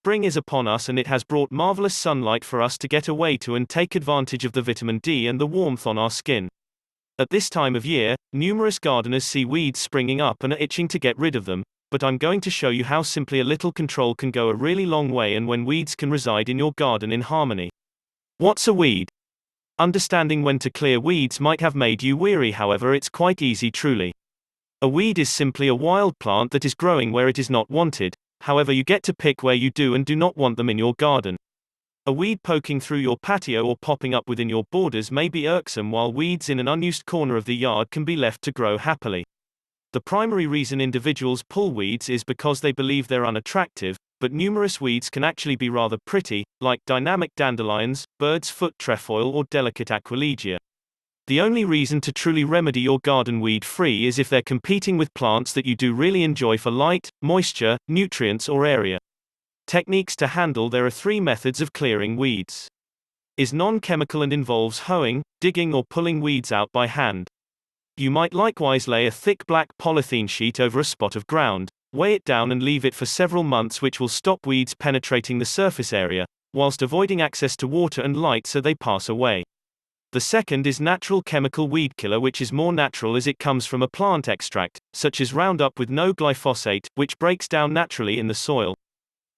Spring is upon us and it has brought marvelous sunlight for us to get away to and take advantage of the vitamin D and the warmth on our skin. At this time of year, numerous gardeners see weeds springing up and are itching to get rid of them, but I'm going to show you how simply a little control can go a really long way and when weeds can reside in your garden in harmony. What's a weed? Understanding when to clear weeds might have made you weary, however, it's quite easy truly. A weed is simply a wild plant that is growing where it is not wanted. However, you get to pick where you do and do not want them in your garden. A weed poking through your patio or popping up within your borders may be irksome, while weeds in an unused corner of the yard can be left to grow happily. The primary reason individuals pull weeds is because they believe they're unattractive, but numerous weeds can actually be rather pretty, like dynamic dandelions, bird's foot trefoil or delicate aquilegia. The only reason to truly remedy your garden weed-free is if they're competing with plants that you do really enjoy for light, moisture, nutrients or area. Techniques to handle: there are 3 methods of clearing weeds. Is non-chemical and involves hoeing, digging or pulling weeds out by hand. You might likewise lay a thick black polythene sheet over a spot of ground, weigh it down and leave it for several months, which will stop weeds penetrating the surface area, whilst avoiding access to water and light so they pass away. The second is natural chemical weed killer, which is more natural as it comes from a plant extract, such as Roundup with no glyphosate, which breaks down naturally in the soil.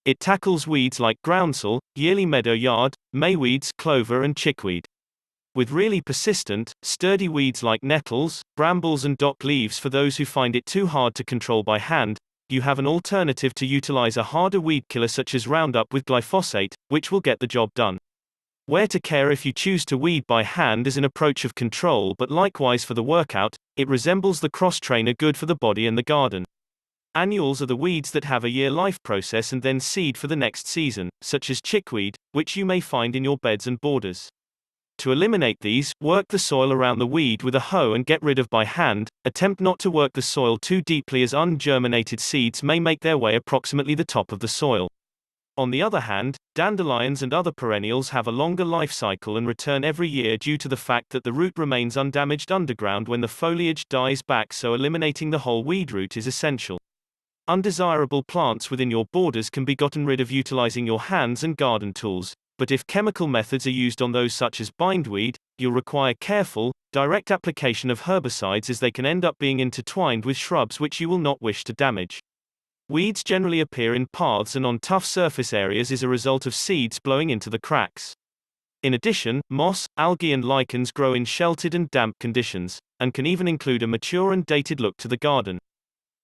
It tackles weeds like groundsel, yearly meadow yard, mayweeds, clover and chickweed. With really persistent, sturdy weeds like nettles, brambles and dock leaves, for those who find it too hard to control by hand, you have an alternative to utilize a harder weed killer such as Roundup with glyphosate, which will get the job done. Where to care if you choose to weed by hand is an approach of control, but likewise for the workout, it resembles the cross-trainer, good for the body and the garden. Annuals are the weeds that have a year life process and then seed for the next season, such as chickweed, which you may find in your beds and borders. To eliminate these, work the soil around the weed with a hoe and get rid of by hand. Attempt not to work the soil too deeply, as ungerminated seeds may make their way approximately the top of the soil. On the other hand, dandelions and other perennials have a longer life cycle and return every year due to the fact that the root remains undamaged underground when the foliage dies back, so eliminating the whole weed root is essential. Undesirable plants within your borders can be gotten rid of utilizing your hands and garden tools, but if chemical methods are used on those such as bindweed, you'll require careful, direct application of herbicides, as they can end up being intertwined with shrubs which you will not wish to damage. Weeds generally appear in paths and on tough surface areas as a result of seeds blowing into the cracks. In addition, moss, algae and lichens grow in sheltered and damp conditions, and can even include a mature and dated look to the garden.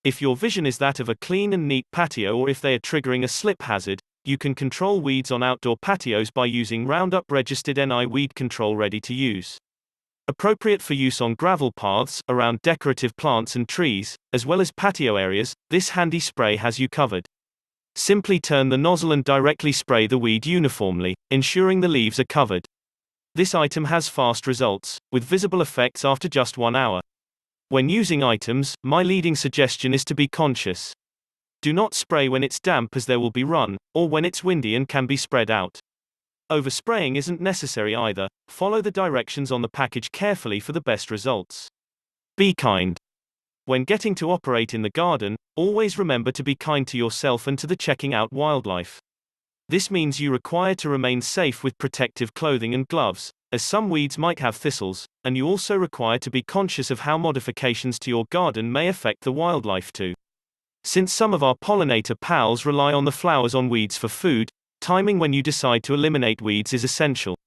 If your vision is that of a clean and neat patio, or if they are triggering a slip hazard, you can control weeds on outdoor patios by using Roundup registered NI weed control, ready to use. Appropriate for use on gravel paths, around decorative plants and trees, as well as patio areas, this handy spray has you covered. Simply turn the nozzle and directly spray the weed uniformly, ensuring the leaves are covered. This item has fast results, with visible effects after just 1 hour. When using items, my leading suggestion is to be conscious. Do not spray when it's damp, as there will be run, or when it's windy and can be spread out. Overspraying isn't necessary either. Follow the directions on the package carefully for the best results. Be kind. When getting to operate in the garden, always remember to be kind to yourself and to the checking out wildlife. This means you require to remain safe with protective clothing and gloves, as some weeds might have thistles, and you also require to be conscious of how modifications to your garden may affect the wildlife too. Since some of our pollinator pals rely on the flowers on weeds for food, timing when you decide to eliminate weeds is essential.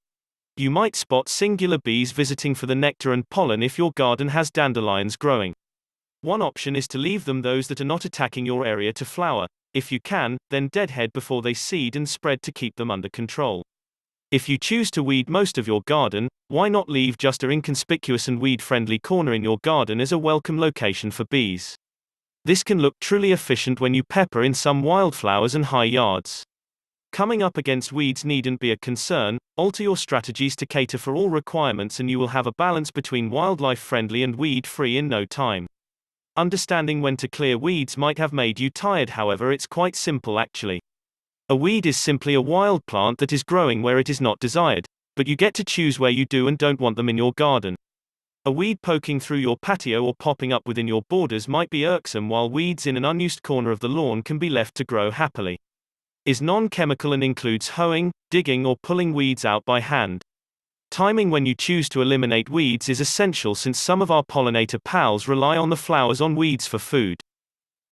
You might spot singular bees visiting for the nectar and pollen if your garden has dandelions growing. One option is to leave them, those that are not attacking your area, to flower. If you can, then deadhead before they seed and spread to keep them under control. If you choose to weed most of your garden, why not leave just an inconspicuous and weed-friendly corner in your garden as a welcome location for bees? This can look truly efficient when you pepper in some wildflowers and high yards. Coming up against weeds needn't be a concern. Alter your strategies to cater for all requirements and you will have a balance between wildlife-friendly and weed-free in no time. Understanding when to clear weeds might have made you tired, however, it's quite simple actually. A weed is simply a wild plant that is growing where it is not desired, but you get to choose where you do and don't want them in your garden. A weed poking through your patio or popping up within your borders might be irksome, while weeds in an unused corner of the lawn can be left to grow happily. is non-chemical and includes hoeing, digging or pulling weeds out by hand. Timing when you choose to eliminate weeds is essential since some of our pollinator pals rely on the flowers on weeds for food.